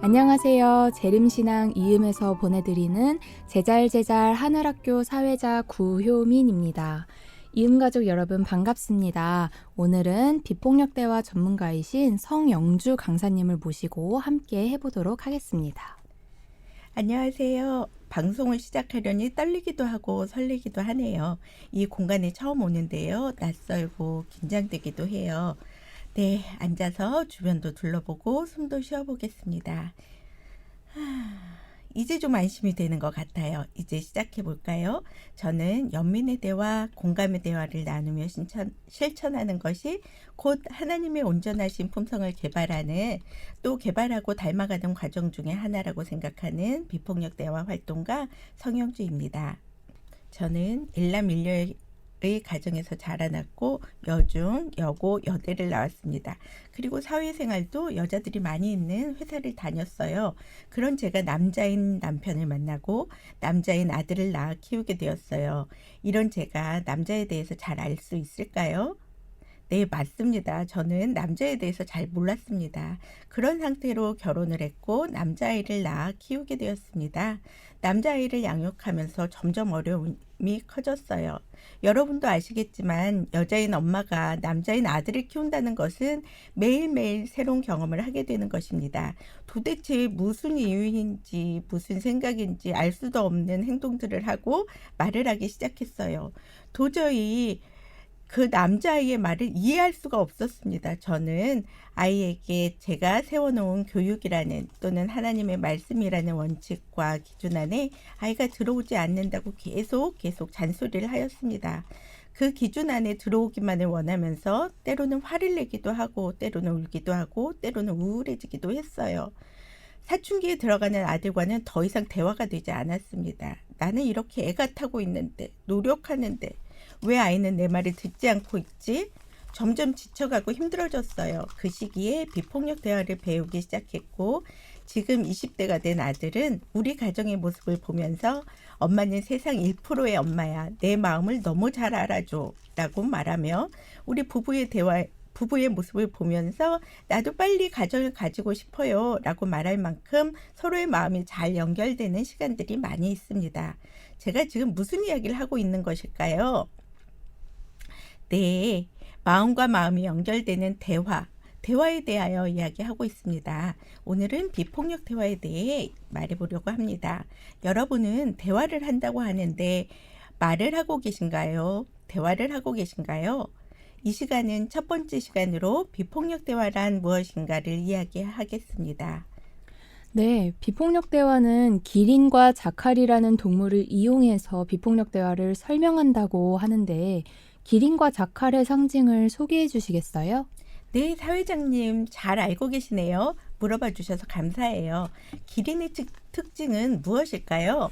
안녕하세요. 재림신앙 이음에서 보내드리는 제잘제잘 하늘학교 사회자 구효민입니다. 이음가족 여러분 반갑습니다. 오늘은 비폭력대화 전문가이신 성영주 강사님을 모시고 함께 해보도록 하겠습니다. 안녕하세요. 방송을 시작하려니 떨리기도 하고 설레기도 하네요. 이 공간에 처음 오는데요. 낯설고 긴장되기도 해요. 네, 앉아서 주변도 둘러보고 숨도 쉬어보겠습니다. 이제 좀 안심이 되는 것 같아요. 이제 시작해 볼까요? 저는 연민의 대화, 공감의 대화를 나누며 실천하는 것이 곧 하나님의 온전하신 품성을 개발하는, 또 개발하고 닮아가는 과정 중에 하나라고 생각하는 비폭력 대화 활동가 성영주입니다. 저는 일남일녀의 가정에서 자라났고 여중, 여고, 여대를 나왔습니다. 그리고 사회생활도 여자들이 많이 있는 회사를 다녔어요. 그런 제가 남자인 남편을 만나고 남자인 아들을 낳아 키우게 되었어요. 이런 제가 남자에 대해서 잘 알 수 있을까요? 네, 맞습니다. 저는 남자에 대해서 잘 몰랐습니다. 그런 상태로 결혼을 했고 남자아이를 낳아 키우게 되었습니다. 남자아이를 양육하면서 점점 어려움이 커졌어요. 여러분도 아시겠지만 여자인 엄마가 남자인 아들을 키운다는 것은 매일매일 새로운 경험을 하게 되는 것입니다. 도대체 무슨 이유인지 무슨 생각인지 알 수도 없는 행동들을 하고 말을 하기 시작했어요. 도저히 그 남자아이의 말을 이해할 수가 없었습니다. 저는 아이에게 제가 세워놓은 교육이라는 또는 하나님의 말씀이라는 원칙과 기준 안에 아이가 들어오지 않는다고 계속 잔소리를 하였습니다. 그 기준 안에 들어오기만을 원하면서 때로는 화를 내기도 하고 때로는 울기도 하고 때로는 우울해지기도 했어요. 사춘기에 들어가는 아들과는 더 이상 대화가 되지 않았습니다. 나는 이렇게 애가 타고 있는데, 노력하는데 왜 아이는 내 말을 듣지 않고 있지? 점점 지쳐가고 힘들어졌어요. 그 시기에 비폭력 대화를 배우기 시작했고 지금 20대가 된 아들은 우리 가정의 모습을 보면서 엄마는 세상 1%의 엄마야. 내 마음을 너무 잘 알아줘 라고 말하며 우리 부부의 모습을 보면서 나도 빨리 가정을 가지고 싶어요 라고 말할 만큼 서로의 마음이 잘 연결되는 시간들이 많이 있습니다. 제가 지금 무슨 이야기를 하고 있는 것일까요? 네, 마음과 마음이 연결되는 대화에 대하여 이야기하고 있습니다. 오늘은 비폭력 대화에 대해 말해보려고 합니다. 여러분은 대화를 한다고 하는데 말을 하고 계신가요? 대화를 하고 계신가요? 이 시간은 첫 번째 시간으로 비폭력 대화란 무엇인가를 이야기하겠습니다. 네, 비폭력 대화는 기린과 자칼이라는 동물을 이용해서 비폭력 대화를 설명한다고 하는데 기린과 자칼의 상징을 소개해 주시겠어요? 네, 사회자님 잘 알고 계시네요. 물어봐 주셔서 감사해요. 기린의 특징은 무엇일까요?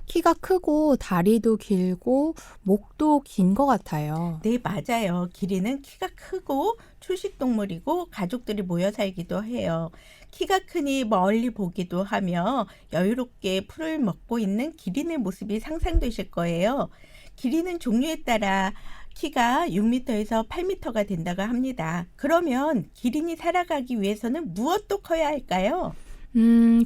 키가 크고 다리도 길고 목도 긴 것 같아요. 네, 맞아요. 기린은 키가 크고 초식동물이고 가족들이 모여 살기도 해요. 키가 크니 멀리 보기도 하며 여유롭게 풀을 먹고 있는 기린의 모습이 상상되실 거예요. 기린은 종류에 따라 키가 6m에서 8m가 된다고 합니다. 그러면 기린이 살아가기 위해서는 무엇도 커야 할까요?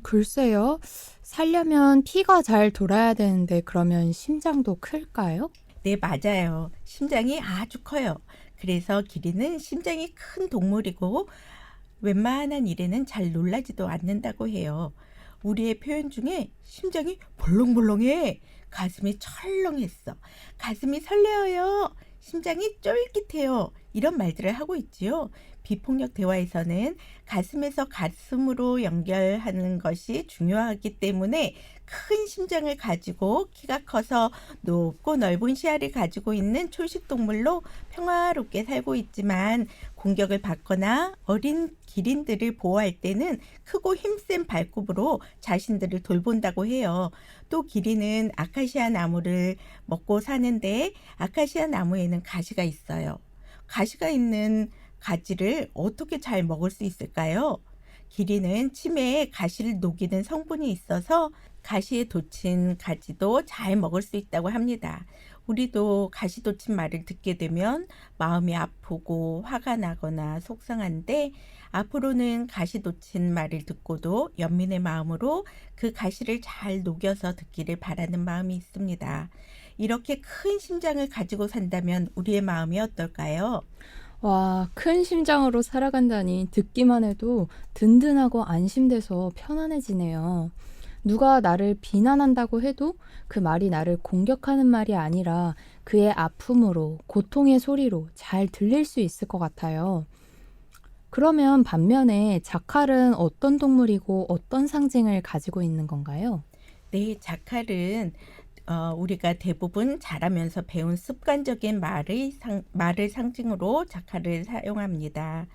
글쎄요. 살려면 피가 잘 돌아야 되는데 그러면 심장도 클까요? 네, 맞아요. 심장이 아주 커요. 그래서 기린은 심장이 큰 동물이고 웬만한 일에는 잘 놀라지도 않는다고 해요. 우리의 표현 중에 심장이 벌렁벌렁해, 가슴이 철렁했어, 가슴이 설레어요, 심장이 쫄깃해요, 이런 말들을 하고 있지요. 비폭력 대화에서는 가슴에서 가슴으로 연결하는 것이 중요하기 때문에 큰 심장을 가지고 키가 커서 높고 넓은 시야를 가지고 있는 초식동물로 평화롭게 살고 있지만 공격을 받거나 어린 기린들을 보호할 때는 크고 힘센 발굽으로 자신들을 돌본다고 해요. 또 기린은 아카시아 나무를 먹고 사는데 아카시아 나무에는 가시가 있어요. 가시가 있는 가지를 어떻게 잘 먹을 수 있을까요? 기린은 치매에 가시를 녹이는 성분이 있어서 가시에 돋친 가지도 잘 먹을 수 있다고 합니다. 우리도 가시 돋친 말을 듣게 되면 마음이 아프고 화가 나거나 속상한데 앞으로는 가시 돋친 말을 듣고도 연민의 마음으로 그 가시를 잘 녹여서 듣기를 바라는 마음이 있습니다. 이렇게 큰 심장을 가지고 산다면 우리의 마음이 어떨까요? 와, 큰 심장으로 살아간다니 듣기만 해도 든든하고 안심돼서 편안해지네요. 누가 나를 비난한다고 해도 그 말이 나를 공격하는 말이 아니라 그의 아픔으로, 고통의 소리로 잘 들릴 수 있을 것 같아요. 그러면 반면에 자칼은 어떤 동물이고 어떤 상징을 가지고 있는 건가요? 네, 자칼은 우리가 대부분 자라면서 배운 습관적인 말을 상징으로 자칼을 사용합니다.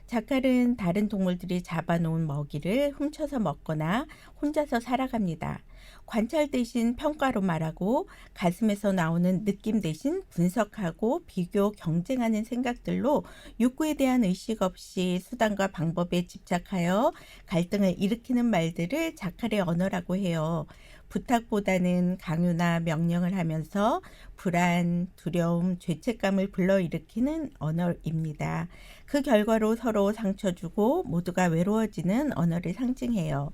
자칼은 다른 동물들이 잡아놓은 먹이를 훔쳐서 먹거나 혼자서 살아갑니다. 관찰 대신 평가로 말하고 가슴에서 나오는 느낌 대신 분석하고 비교, 경쟁하는 생각들로 욕구에 대한 의식 없이 수단과 방법에 집착하여 갈등을 일으키는 말들을 자칼의 언어라고 해요. 부탁보다는 강요나 명령을 하면서 불안, 두려움, 죄책감을 불러일으키는 언어입니다. 그 결과로 서로 상처 주고 모두가 외로워지는 언어를 상징해요.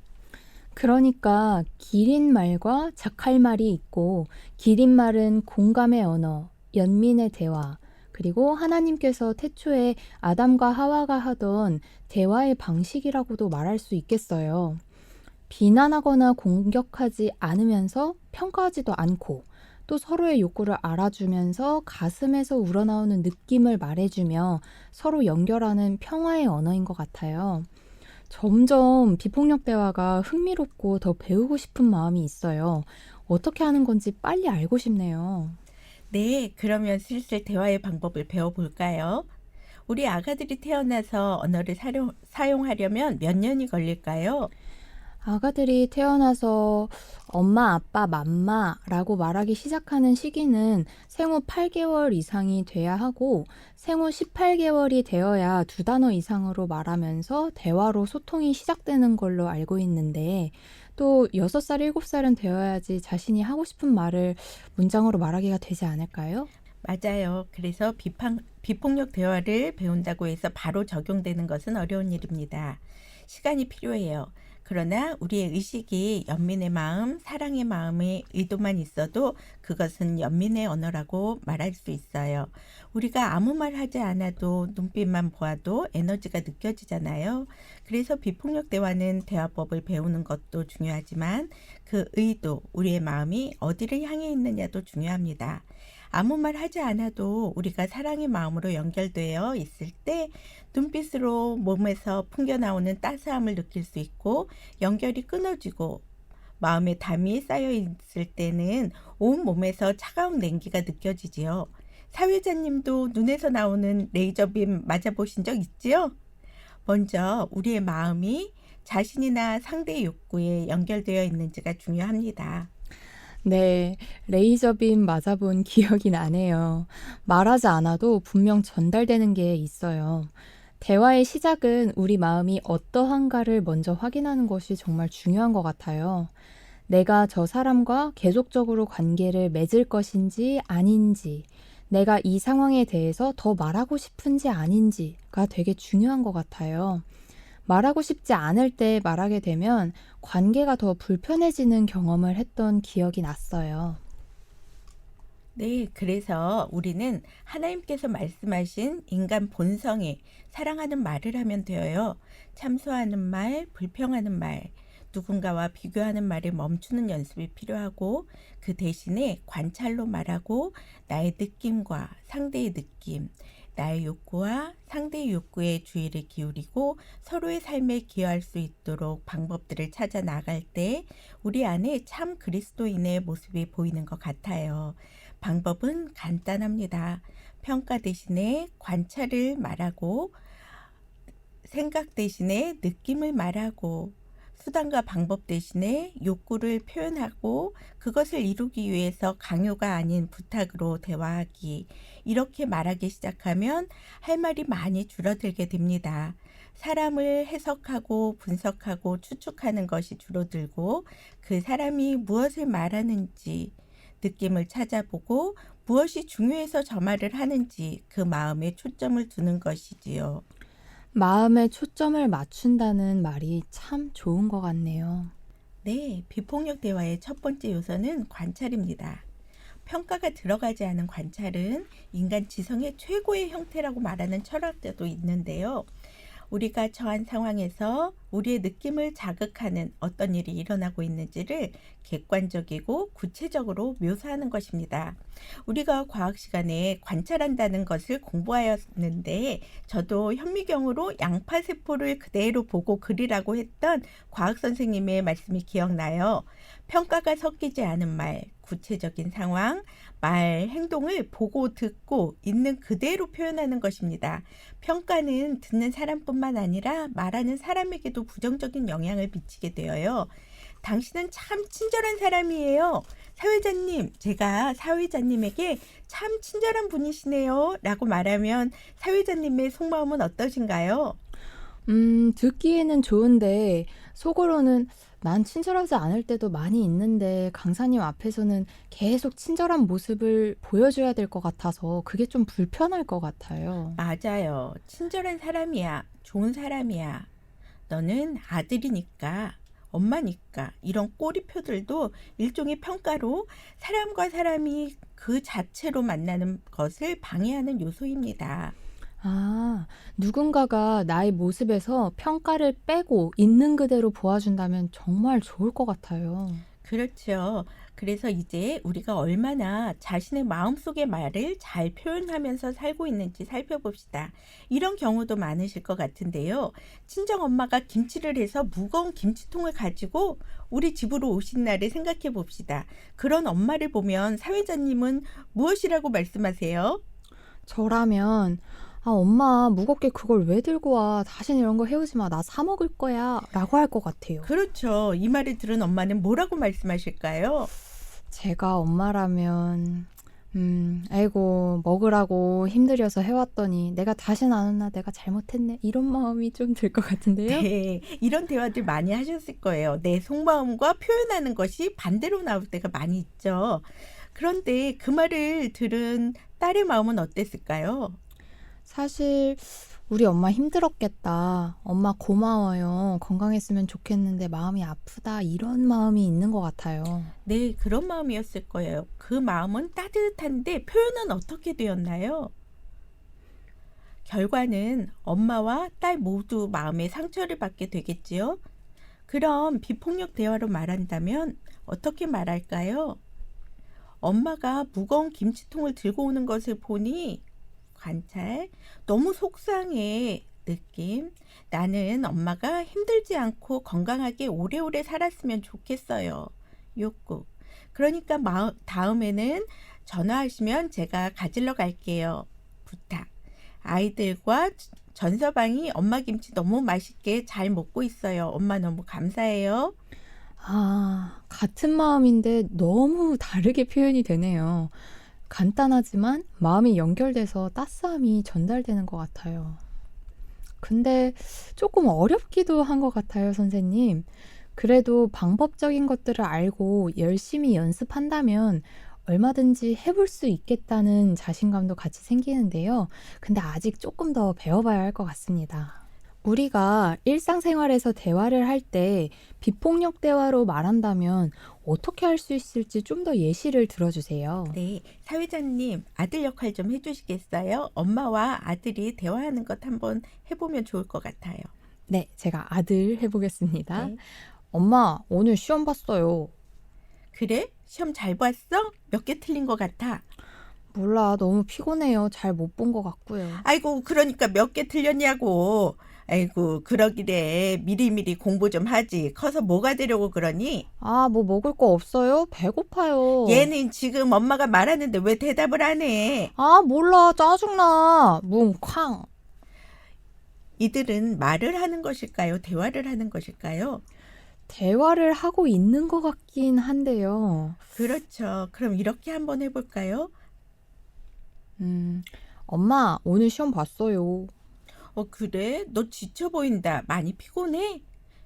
그러니까 기린말과 자칼말이 있고 기린말은 공감의 언어, 연민의 대화, 그리고 하나님께서 태초에 아담과 하와가 하던 대화의 방식이라고도 말할 수 있겠어요. 비난하거나 공격하지 않으면서 평가하지도 않고 또 서로의 욕구를 알아주면서 가슴에서 우러나오는 느낌을 말해주며 서로 연결하는 평화의 언어인 것 같아요. 점점 비폭력 대화가 흥미롭고 더 배우고 싶은 마음이 있어요. 어떻게 하는 건지 빨리 알고 싶네요. 네, 그러면 슬슬 대화의 방법을 배워볼까요? 우리 아가들이 태어나서 언어를 사용하려면 몇 년이 걸릴까요? 아가들이 태어나서 엄마, 아빠, 맘마라고 말하기 시작하는 시기는 생후 8개월 이상이 돼야 하고 생후 18개월이 되어야 두 단어 이상으로 말하면서 대화로 소통이 시작되는 걸로 알고 있는데 또 6살, 7살은 되어야지 자신이 하고 싶은 말을 문장으로 말하기가 되지 않을까요? 맞아요. 그래서 비폭력 대화를 배운다고 해서 바로 적용되는 것은 어려운 일입니다. 시간이 필요해요. 그러나 우리의 의식이 연민의 마음, 사랑의 마음의 의도만 있어도 그것은 연민의 언어라고 말할 수 있어요. 우리가 아무 말 하지 않아도 눈빛만 보아도 에너지가 느껴지잖아요. 그래서 비폭력 대화는 대화법을 배우는 것도 중요하지만 그 의도, 우리의 마음이 어디를 향해 있느냐도 중요합니다. 아무 말 하지 않아도 우리가 사랑의 마음으로 연결되어 있을 때 눈빛으로 몸에서 풍겨나오는 따스함을 느낄 수 있고 연결이 끊어지고 마음에 담이 쌓여 있을 때는 온 몸에서 차가운 냉기가 느껴지지요. 사회자님도 눈에서 나오는 레이저빔 맞아보신 적 있지요? 먼저 우리의 마음이 자신이나 상대의 욕구에 연결되어 있는지가 중요합니다. 네, 레이저빔 맞아본 기억이 나네요. 말하지 않아도 분명 전달되는 게 있어요. 대화의 시작은 우리 마음이 어떠한가를 먼저 확인하는 것이 정말 중요한 것 같아요. 내가 저 사람과 계속적으로 관계를 맺을 것인지 아닌지, 내가 이 상황에 대해서 더 말하고 싶은지 아닌지가 되게 중요한 것 같아요. 말하고 싶지 않을 때 말하게 되면 관계가 더 불편해지는 경험을 했던 기억이 났어요. 네, 그래서 우리는 하나님께서 말씀하신 인간 본성에 사랑하는 말을 하면 되어요. 참소하는 말, 불평하는 말, 누군가와 비교하는 말을 멈추는 연습이 필요하고 그 대신에 관찰로 말하고 나의 느낌과 상대의 느낌, 나의 욕구와 상대의 욕구에 주의를 기울이고 서로의 삶에 기여할 수 있도록 방법들을 찾아 나갈 때 우리 안에 참 그리스도인의 모습이 보이는 것 같아요. 방법은 간단합니다. 평가 대신에 관찰을 말하고 생각 대신에 느낌을 말하고 수단과 방법 대신에 욕구를 표현하고 그것을 이루기 위해서 강요가 아닌 부탁으로 대화하기. 이렇게 말하기 시작하면 할 말이 많이 줄어들게 됩니다. 사람을 해석하고 분석하고 추측하는 것이 줄어들고 그 사람이 무엇을 말하는지 느낌을 찾아보고 무엇이 중요해서 저 말을 하는지 그 마음에 초점을 두는 것이지요. 마음에 초점을 맞춘다는 말이 참 좋은 것 같네요. 네, 비폭력 대화의 첫 번째 요소는 관찰입니다. 평가가 들어가지 않은 관찰은 인간 지성의 최고의 형태라고 말하는 철학자도 있는데요. 우리가 처한 상황에서 우리의 느낌을 자극하는 어떤 일이 일어나고 있는지를 객관적이고 구체적으로 묘사하는 것입니다. 우리가 과학 시간에 관찰한다는 것을 공부하였는데 저도 현미경으로 양파 세포를 그대로 보고 그리라고 했던 과학 선생님의 말씀이 기억나요. 평가가 섞이지 않은 말, 구체적인 상황, 말, 행동을 보고 듣고 있는 그대로 표현하는 것입니다. 평가는 듣는 사람뿐만 아니라 말하는 사람에게도 부정적인 영향을 미치게 되어요. 당신은 참 친절한 사람이에요. 사회자님, 제가 사회자님에게 참 친절한 분이시네요. 라고 말하면 사회자님의 속마음은 어떠신가요? 듣기에는 좋은데 속으로는 난 친절하지 않을 때도 많이 있는데 강사님 앞에서는 계속 친절한 모습을 보여줘야 될 것 같아서 그게 좀 불편할 것 같아요. 맞아요. 친절한 사람이야. 좋은 사람이야. 너는 아들이니까, 엄마니까 이런 꼬리표들도 일종의 평가로 사람과 사람이 그 자체로 만나는 것을 방해하는 요소입니다. 아, 누군가가 나의 모습에서 평가를 빼고 있는 그대로 보아준다면 정말 좋을 것 같아요. 그렇죠. 그래서 이제 우리가 얼마나 자신의 마음속의 말을 잘 표현하면서 살고 있는지 살펴봅시다. 이런 경우도 많으실 것 같은데요. 친정 엄마가 김치를 해서 무거운 김치통을 가지고 우리 집으로 오신 날을 생각해 봅시다. 그런 엄마를 보면 사회자님은 무엇이라고 말씀하세요? 저라면, 아, 엄마, 무겁게 그걸 왜 들고 와? 다시는 이런 거 해오지 마. 나 사 먹을 거야. 라고 할 것 같아요. 그렇죠. 이 말을 들은 엄마는 뭐라고 말씀하실까요? 제가 엄마라면, 아이고, 먹으라고 힘들여서 해왔더니 내가 다시는 안 온나 내가 잘못했네. 이런 마음이 좀 들 것 같은데요. 네, 이런 대화들 많이 하셨을 거예요. 내 속마음과 표현하는 것이 반대로 나올 때가 많이 있죠. 그런데 그 말을 들은 딸의 마음은 어땠을까요? 사실 우리 엄마 힘들었겠다. 엄마 고마워요. 건강했으면 좋겠는데 마음이 아프다. 이런 마음이 있는 것 같아요. 네, 그런 마음이었을 거예요. 그 마음은 따뜻한데 표현은 어떻게 되었나요? 결과는 엄마와 딸 모두 마음의 상처를 받게 되겠지요. 그럼 비폭력 대화로 말한다면 어떻게 말할까요? 엄마가 무거운 김치통을 들고 오는 것을 보니 관찰, 너무 속상해 느낌. 나는 엄마가 힘들지 않고 건강하게 오래오래 살았으면 좋겠어요. 욕구. 그러니까 다음에는 전화하시면 제가 가지러 갈게요. 부탁. 아이들과 전서방이 엄마 김치 너무 맛있게 잘 먹고 있어요. 엄마 너무 감사해요. 아, 같은 마음인데 너무 다르게 표현이 되네요. 간단하지만 마음이 연결돼서 따스함이 전달되는 것 같아요. 근데 조금 어렵기도 한 것 같아요, 선생님. 그래도 방법적인 것들을 알고 열심히 연습한다면 얼마든지 해볼 수 있겠다는 자신감도 같이 생기는데요. 근데 아직 조금 더 배워봐야 할 것 같습니다. 우리가 일상생활에서 대화를 할 때 비폭력 대화로 말한다면 어떻게 할 수 있을지 좀 더 예시를 들어주세요. 네, 사회자님 아들 역할 좀 해주시겠어요? 엄마와 아들이 대화하는 것 한번 해보면 좋을 것 같아요. 네, 제가 아들 해보겠습니다. 네. 엄마, 오늘 시험 봤어요. 그래? 시험 잘 봤어? 몇 개 틀린 것 같아. 몰라, 너무 피곤해요. 잘 못 본 것 같고요. 아이고, 그러니까 몇 개 틀렸냐고. 아이고, 그러기래 미리미리 공부 좀 하지. 커서 뭐가 되려고 그러니? 아, 뭐 먹을 거 없어요? 배고파요. 얘는 지금 엄마가 말하는데 왜 대답을 안 해? 아, 몰라. 짜증나. 뭉쾅. 이들은 말을 하는 것일까요? 대화를 하는 것일까요? 대화를 하고 있는 것 같긴 한데요. 그렇죠. 그럼 이렇게 한번 해볼까요? 음, 엄마, 오늘 시험 봤어요. 그래? 너 지쳐 보인다. 많이 피곤해?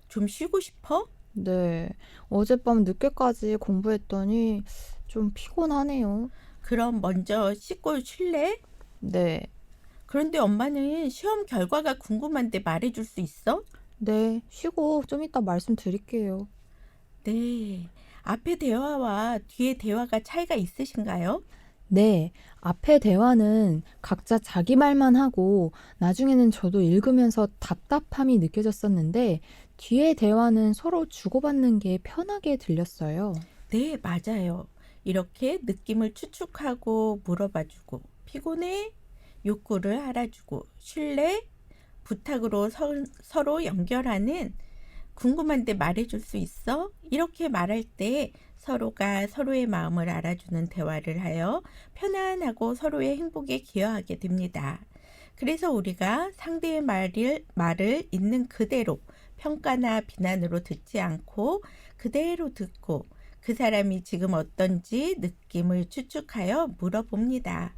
좀 쉬고 싶어? 네, 어젯밤 늦게까지 공부했더니 좀 피곤하네요. 그럼 먼저 씻고 쉴래? 네, 그런데 엄마는 시험 결과가 궁금한데 말해줄 수 있어? 네, 쉬고 좀 이따 말씀드릴게요. 네. 앞에 대화와 뒤에 대화가 차이가 있으신가요? 네, 앞에 대화는 각자 자기 말만 하고 나중에는 저도 읽으면서 답답함이 느껴졌었는데 뒤에 대화는 서로 주고받는 게 편하게 들렸어요. 네, 맞아요. 이렇게 느낌을 추측하고 물어봐주고, 피곤해? 욕구를 알아주고, 쉴래? 부탁으로 서로 연결하는 궁금한데 말해줄 수 있어? 이렇게 말할 때 서로가 서로의 마음을 알아주는 대화를 하여 편안하고 서로의 행복에 기여하게 됩니다. 그래서 우리가 상대의 말을 있는 그대로 평가나 비난으로 듣지 않고 그대로 듣고 그 사람이 지금 어떤지 느낌을 추측하여 물어봅니다.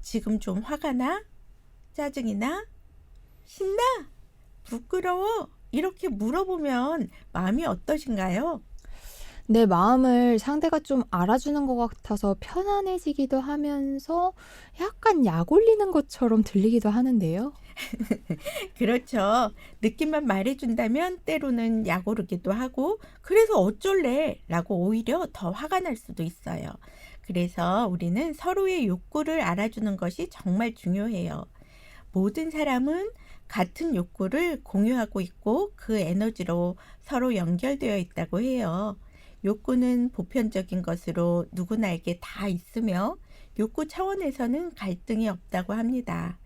지금 좀 화가 나? 짜증이 나? 신나? 부끄러워? 이렇게 물어보면 마음이 어떠신가요? 내 마음을 상대가 좀 알아주는 것 같아서 편안해지기도 하면서 약간 약 올리는 것처럼 들리기도 하는데요. 그렇죠. 느낌만 말해준다면 때로는 약 오르기도 하고, 그래서 어쩔래? 라고 오히려 더 화가 날 수도 있어요. 그래서 우리는 서로의 욕구를 알아주는 것이 정말 중요해요. 모든 사람은 같은 욕구를 공유하고 있고 그 에너지로 서로 연결되어 있다고 해요. 욕구는 보편적인 것으로 누구나에게 다 있으며 욕구 차원에서는 갈등이 없다고 합니다.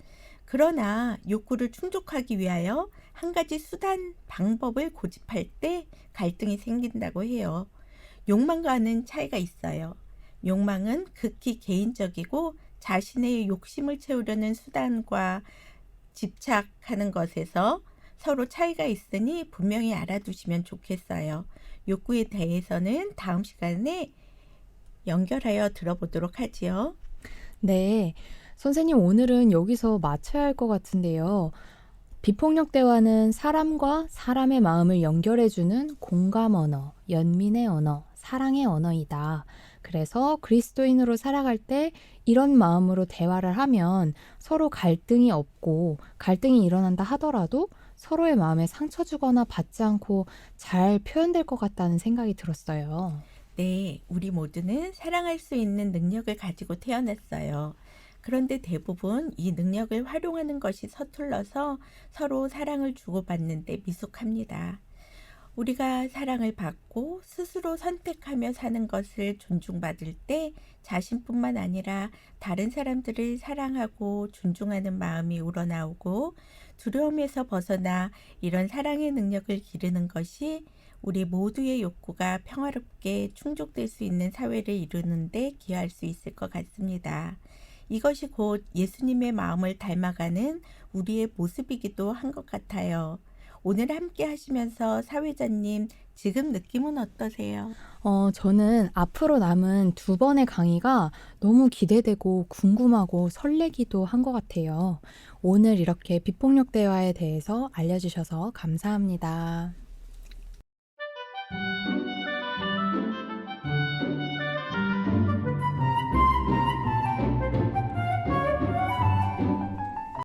그러나 욕구를 충족하기 위하여 한 가지 수단, 방법을 고집할 때 갈등이 생긴다고 해요. 욕망과는 차이가 있어요. 욕망은 극히 개인적이고 자신의 욕심을 채우려는 수단과 집착하는 것에서 서로 차이가 있으니 분명히 알아두시면 좋겠어요. 욕구에 대해서는 다음 시간에 연결하여 들어보도록 하지요. 네, 선생님 오늘은 여기서 마쳐야 할 것 같은데요. 비폭력 대화는 사람과 사람의 마음을 연결해주는 공감 언어, 연민의 언어, 사랑의 언어이다. 그래서 그리스도인으로 살아갈 때 이런 마음으로 대화를 하면 서로 갈등이 없고 갈등이 일어난다 하더라도 서로의 마음에 상처 주거나 받지 않고 잘 표현될 것 같다는 생각이 들었어요. 네, 우리 모두는 사랑할 수 있는 능력을 가지고 태어났어요. 그런데 대부분 이 능력을 활용하는 것이 서툴러서 서로 사랑을 주고받는데 미숙합니다. 우리가 사랑을 받고 스스로 선택하며 사는 것을 존중받을 때 자신뿐만 아니라 다른 사람들을 사랑하고 존중하는 마음이 우러나오고 두려움에서 벗어나 이런 사랑의 능력을 기르는 것이 우리 모두의 욕구가 평화롭게 충족될 수 있는 사회를 이루는 데 기여할 수 있을 것 같습니다. 이것이 곧 예수님의 마음을 닮아가는 우리의 모습이기도 한 것 같아요. 오늘 함께 하시면서 사회자님, 지금 느낌은 어떠세요? 저는 앞으로 남은 두 번의 강의가 너무 기대되고 궁금하고 설레기도 한 것 같아요. 오늘 이렇게 비폭력 대화에 대해서 알려주셔서 감사합니다.